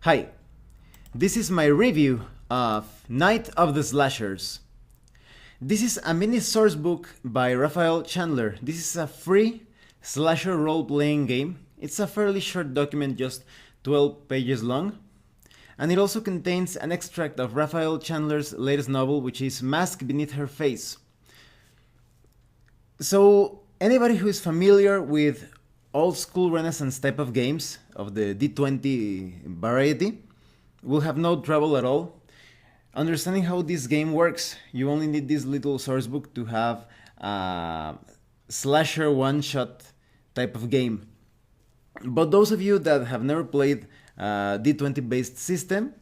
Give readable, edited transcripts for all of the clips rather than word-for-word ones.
Hi, this is my review of Night of the Slashers. This is a mini sourcebook by Rafael Chandler. This is a free slasher role-playing game. It's a fairly short document, just 12 pages long. And it also contains an extract of Rafael Chandler's latest novel, which is Mask Beneath Her Face. So, anybody who is familiar with old school Renaissance type of games of the D20 variety will have no trouble at all understanding how this game works. You only need this little source book to have a slasher one-shot type of game. But those of you that have never played a D20 based system,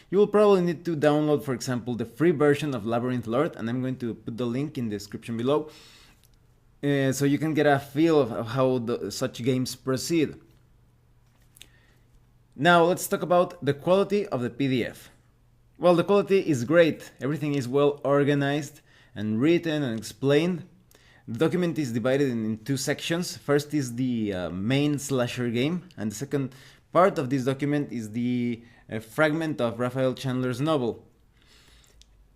you will probably need to download, for example, the free version of Labyrinth Lord, and I'm going to put the link in the description below. So you can get a feel of how such games proceed. Now let's talk about the quality of the PDF. Well, the quality is great. Everything is well organized and written and explained. The document is divided in two sections. First is the main slasher game, and the second part of this document is the fragment of Rafael Chandler's novel.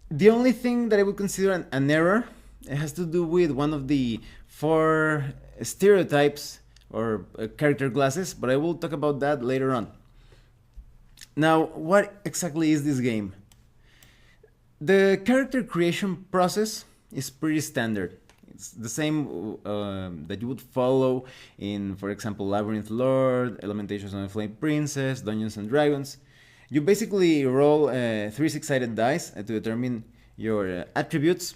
The only thing that I would consider an error, it has to do with one of the 4 stereotypes or character classes, but I will talk about that later on. Now, what exactly is this game? The character creation process is pretty standard. It's the same that you would follow in, for example, Labyrinth Lord, Lamentations of a Flame Princess, Dungeons and Dragons. You basically roll 3 6-sided dice to determine your attributes.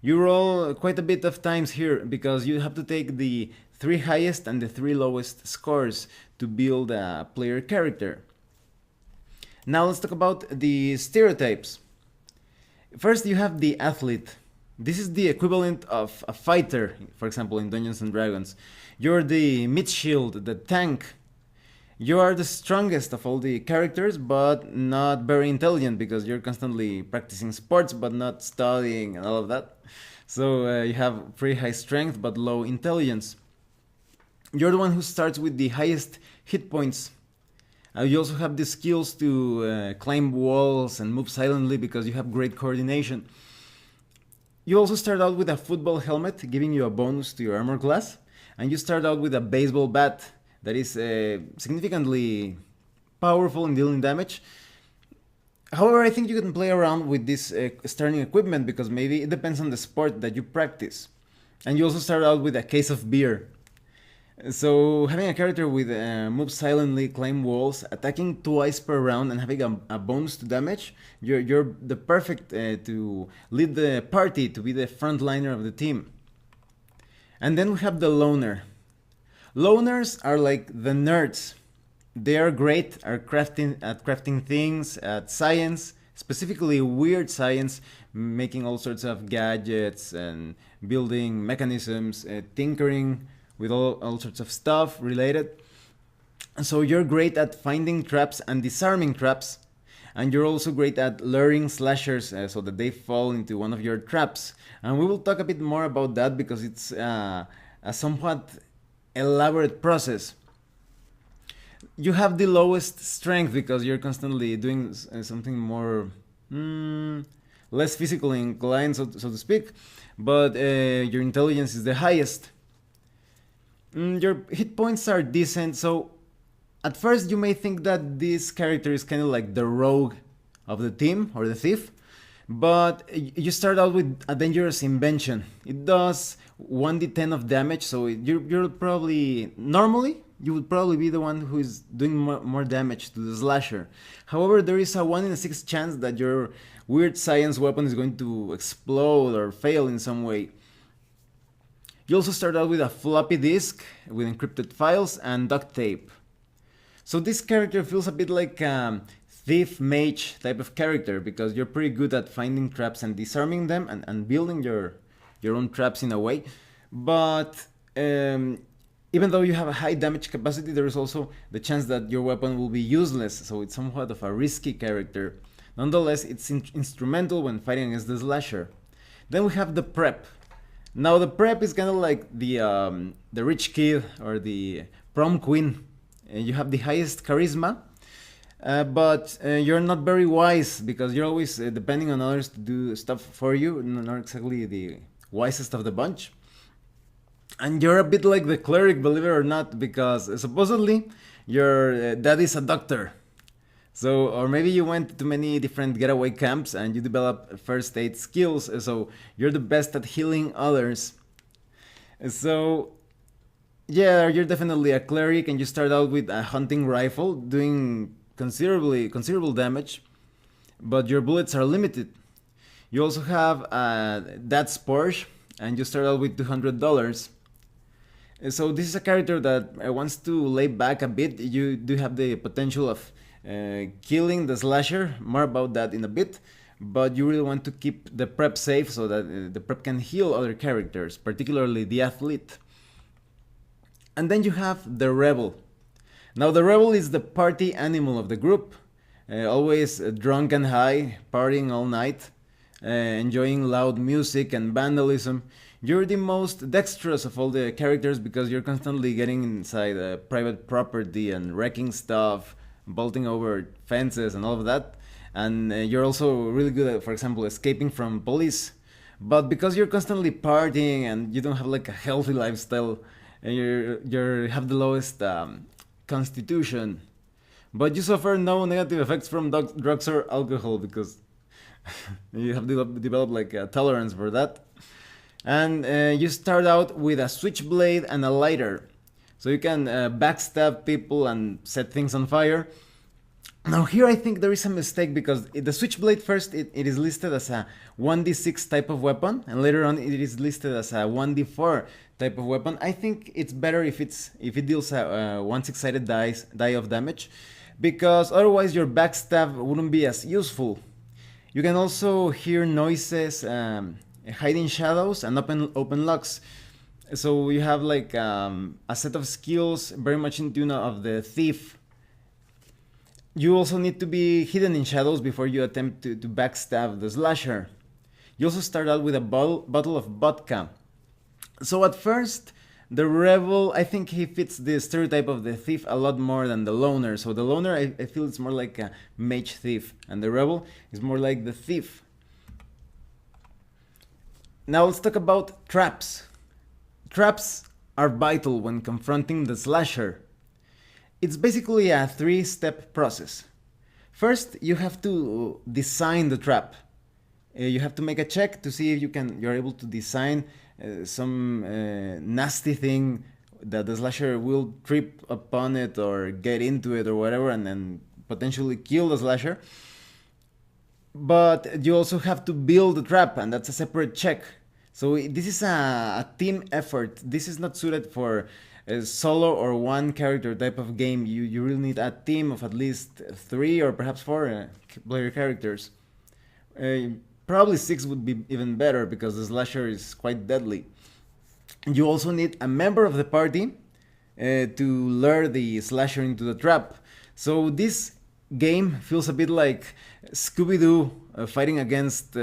You roll quite a bit of times here because you have to take the 3 highest and the 3 lowest scores to build a player character. Now let's talk about the stereotypes. First, you have the athlete. This is the equivalent of a fighter, for example, in Dungeons and Dragons. You're the mid-shield, the tank. You are the strongest of all the characters, but not very intelligent because you're constantly practicing sports but not studying and all of that. So you have pretty high strength but low intelligence. You're the one who starts with the highest hit points. You also have the skills to climb walls and move silently because you have great coordination. You also start out with a football helmet, giving you a bonus to your armor class. And you start out with a baseball bat that is significantly powerful in dealing damage. However, I think you can play around with this starting equipment because maybe it depends on the sport that you practice. And you also start out with a case of beer. So having a character with move silently, climb walls, attacking twice per round, and having a bonus to damage, you're the perfect to lead the party, to be the frontliner of the team. And then we have the loner. Loners are like the nerds. They are great at crafting things, at science, specifically weird science, making all sorts of gadgets and building mechanisms, tinkering with all sorts of stuff related. So you're great at finding traps and disarming traps, and you're also great at luring slashers so that they fall into one of your traps. And we will talk a bit more about that because it's a somewhat elaborate process. You have the lowest strength because you're constantly doing something more less physically inclined, so to speak, but your intelligence is the highest. Your hit points are decent, so at first you may think that this character is kind of like the rogue of the team or the thief, but you start out with a dangerous invention. It does 1d10 of damage, so you're probably, normally, you would probably be the one who is doing more damage to the slasher. However, there is a 1 in 6 chance that your weird science weapon is going to explode or fail in some way. You also start out with a floppy disk with encrypted files and duct tape. So this character feels a bit like a thief mage type of character because you're pretty good at finding traps and disarming them and building your own traps in a way. But even though you have a high damage capacity, there is also the chance that your weapon will be useless, so it's somewhat of a risky character. Nonetheless, it's instrumental when fighting against the slasher. Then we have the prep. Now the prep is kind of like the rich kid or the prom queen. You have the highest charisma, but you're not very wise because you're always depending on others to do stuff for you, not exactly the wisest of the bunch. And you're a bit like the cleric, believe it or not, because supposedly your dad is a doctor. So, or maybe you went to many different getaway camps and you develop first aid skills, so you're the best at healing others. So, yeah, you're definitely a cleric and you start out with a hunting rifle doing considerable damage, but your bullets are limited. You also have Dad's Porsche and you start out with $200. So this is a character that wants to lay back a bit. You do have the potential of killing the slasher, more about that in a bit, but you really want to keep the prep safe so that the prep can heal other characters, particularly the athlete. And then you have the rebel. Now the rebel is the party animal of the group, always drunk and high, partying all night, enjoying loud music and vandalism. You're the most dexterous of all the characters because you're constantly getting inside private property and wrecking stuff, vaulting over fences and all of that. And you're also really good at, for example, escaping from police. But because you're constantly partying and you don't have like a healthy lifestyle, you have the lowest constitution. But you suffer no negative effects from drugs or alcohol because you have developed like a tolerance for that. And you start out with a switchblade and a lighter. So you can backstab people and set things on fire. Now here I think there is a mistake because the switchblade first it is listed as a 1d6 type of weapon and later on it is listed as a 1d4 type of weapon. I think it's better if it deals a 1 6-sided die of damage because otherwise your backstab wouldn't be as useful. You can also hear noises, hiding shadows and open locks. So you have like a set of skills very much in tune of the thief. You also need to be hidden in shadows before you attempt to backstab the slasher. You also start out with a bottle of vodka. So at first, the rebel, I think he fits the stereotype of the thief a lot more than the loner. So the loner, I feel it's more like a mage thief, and the rebel is more like the thief. Now let's talk about traps. Traps are vital when confronting the slasher. It's basically a 3-step process. First, you have to design the trap. You have to make a check to see if you're able to design some nasty thing that the slasher will trip upon it or get into it or whatever and then potentially kill the slasher. But you also have to build the trap and that's a separate check. So this is a team effort. This is not suited for a solo or one character type of game. You really need a team of at least 3 or perhaps 4 player characters. Probably 6 would be even better because the slasher is quite deadly. You also need a member of the party to lure the slasher into the trap. So this game feels a bit like Scooby-Doo fighting against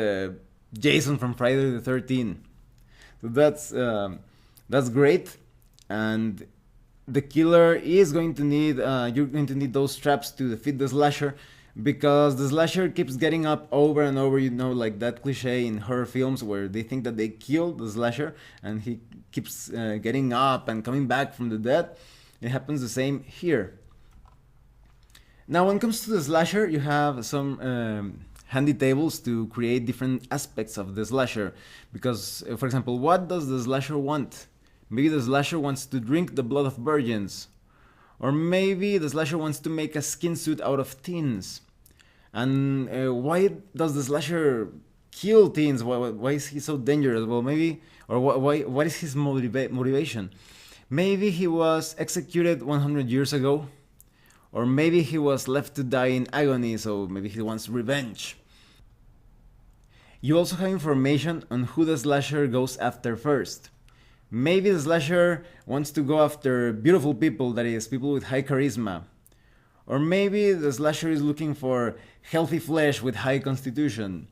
Jason from Friday the 13th. So that's great. And the killer is going to need, you're going to need those traps to defeat the slasher because the slasher keeps getting up over and over, you know, like that cliche in horror films where they think that they killed the slasher and he keeps getting up and coming back from the dead. It happens the same here. Now when it comes to the slasher, you have some handy tables to create different aspects of the slasher because, for example, what does the slasher want? Maybe the slasher wants to drink the blood of virgins. Or maybe the slasher wants to make a skin suit out of teens. And why does the slasher kill teens? Why is he so dangerous? Well, maybe, or what is his motivation? Maybe he was executed 100 years ago. Or maybe he was left to die in agony, so maybe he wants revenge. You also have information on who the slasher goes after first. Maybe the slasher wants to go after beautiful people, that is, people with high charisma. Or maybe the slasher is looking for healthy flesh with high constitution.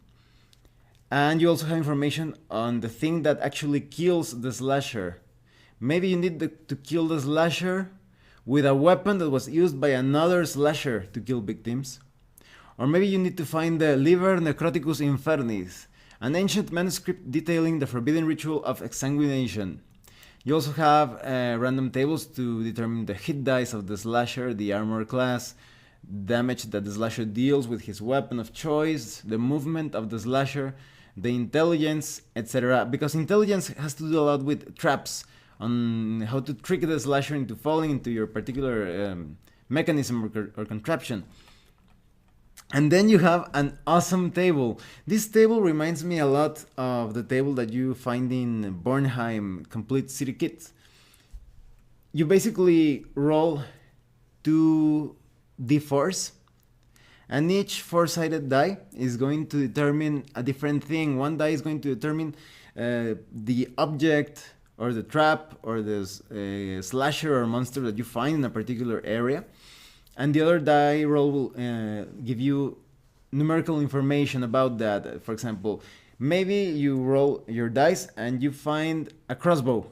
And you also have information on the thing that actually kills the slasher. Maybe you need to kill the slasher with a weapon that was used by another slasher to kill victims. Or maybe you need to find the Liber Necroticus Infernis, an ancient manuscript detailing the forbidden ritual of exsanguination. You also have random tables to determine the hit dice of the slasher, the armor class, damage that the slasher deals with his weapon of choice, the movement of the slasher, the intelligence, etc. Because intelligence has to do a lot with traps, on how to trick the slasher into falling into your particular mechanism or contraption. And then you have an awesome table. This table reminds me a lot of the table that you find in Bornheim Complete City Kits. You basically roll 2 d4s, and each 4-sided die is going to determine a different thing. One die is going to determine the object or the trap or the slasher or monster that you find in a particular area. And the other die roll will give you numerical information about that. For example, maybe you roll your dice and you find a crossbow,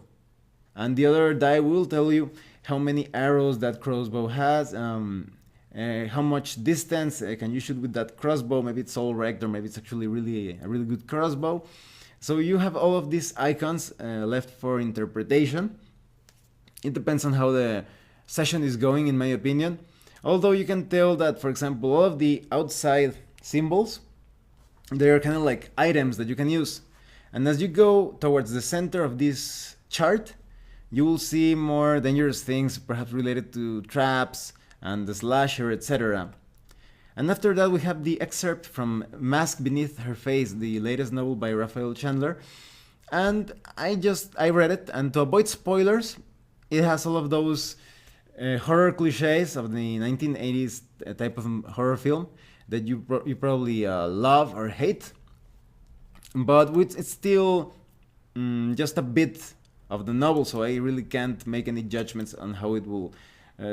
and the other die will tell you how many arrows that crossbow has, how much distance can you shoot with that crossbow. Maybe it's all wrecked, or maybe it's actually a really good crossbow. So you have all of these icons left for interpretation. It depends on how the session is going, in my opinion. Although you can tell that, for example, all of the outside symbols, they are kind of like items that you can use. And as you go towards the center of this chart, you will see more dangerous things, perhaps related to traps and the slasher, etc. And after that, we have the excerpt from Mask Beneath Her Face, the latest novel by Rafael Chandler. And I read it, and to avoid spoilers, it has all of those horror cliches of the 1980s type of horror film that you probably love or hate. But it's still just a bit of the novel, so I really can't make any judgments on how it will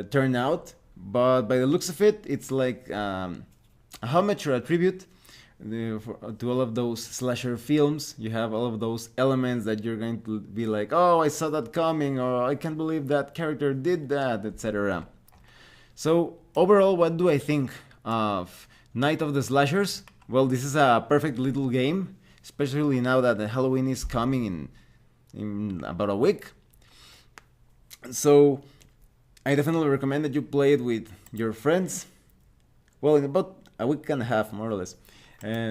turn out. But by the looks of it, it's like a homage or a tribute to all of those slasher films. You have all of those elements that you're going to be like, oh, I saw that coming, or I can't believe that character did that, etc. So overall, what do I think of Night of the Slashers? Well, this is a perfect little game, especially now that the Halloween is coming in about a week. So I definitely recommend that you play it with your friends. Well, in about a week and a half, more or less.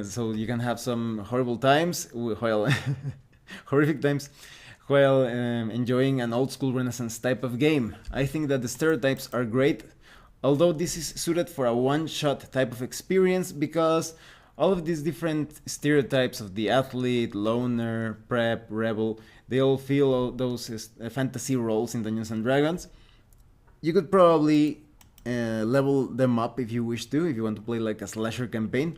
So you can have some horrible times while horrific times while enjoying an old school Renaissance type of game. I think that the stereotypes are great, although this is suited for a one-shot type of experience, because all of these different stereotypes of the athlete, loner, prep, rebel, they all fill all those fantasy roles in Dungeons and Dragons. You could probably level them up if you wish to, if you want to play like a slasher campaign,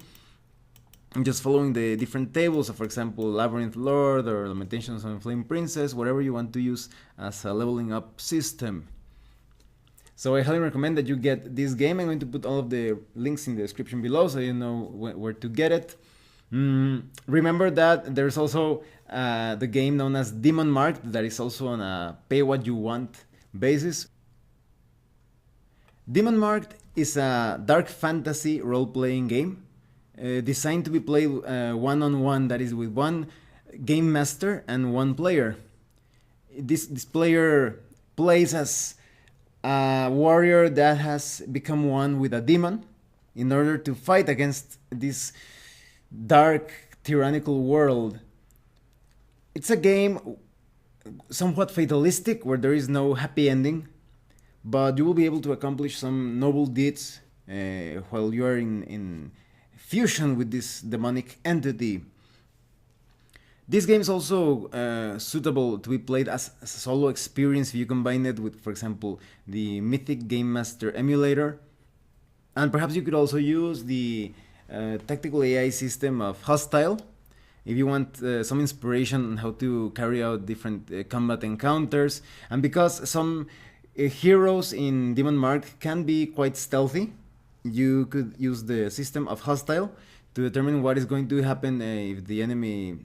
just following the different tables. So for example, Labyrinth Lord or Lamentations on Flame Princess, whatever you want to use as a leveling up system. So I highly recommend that you get this game. I'm going to put all of the links in the description below so you know where to get it. Remember that there's also the game known as Demon Marked, that is also on a pay what you want basis. Demon Marked is a dark fantasy role-playing game designed to be played one-on-one, that is with one game master and one player. This player plays as a warrior that has become one with a demon in order to fight against this dark, tyrannical world. It's a game somewhat fatalistic, where there is no happy ending, but you will be able to accomplish some noble deeds while you are in fusion with this demonic entity. This game is also suitable to be played as a solo experience if you combine it with, for example, the Mythic Game Master Emulator. And perhaps you could also use the tactical AI system of Hostile if you want some inspiration on how to carry out different combat encounters. And because some heroes in Demon Mark can be quite stealthy, you could use the system of Hostile to determine what is going to happen if the enemy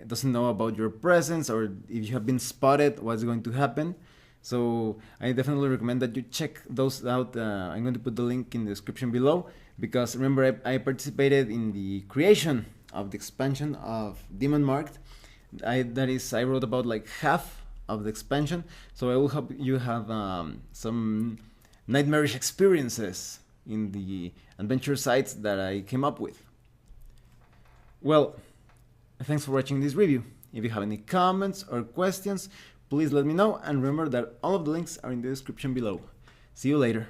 doesn't know about your presence, or if you have been spotted, what's going to happen. So I definitely recommend that you check those out. I'm going to put the link in the description below, because remember, I participated in the creation of the expansion of Demon Marked. I wrote about like half of the expansion, so I will hope you have some nightmarish experiences in the adventure sites that I came up with. Well, thanks for watching this review. If you have any comments or questions, please let me know, and remember that all of the links are in the description below. See you later.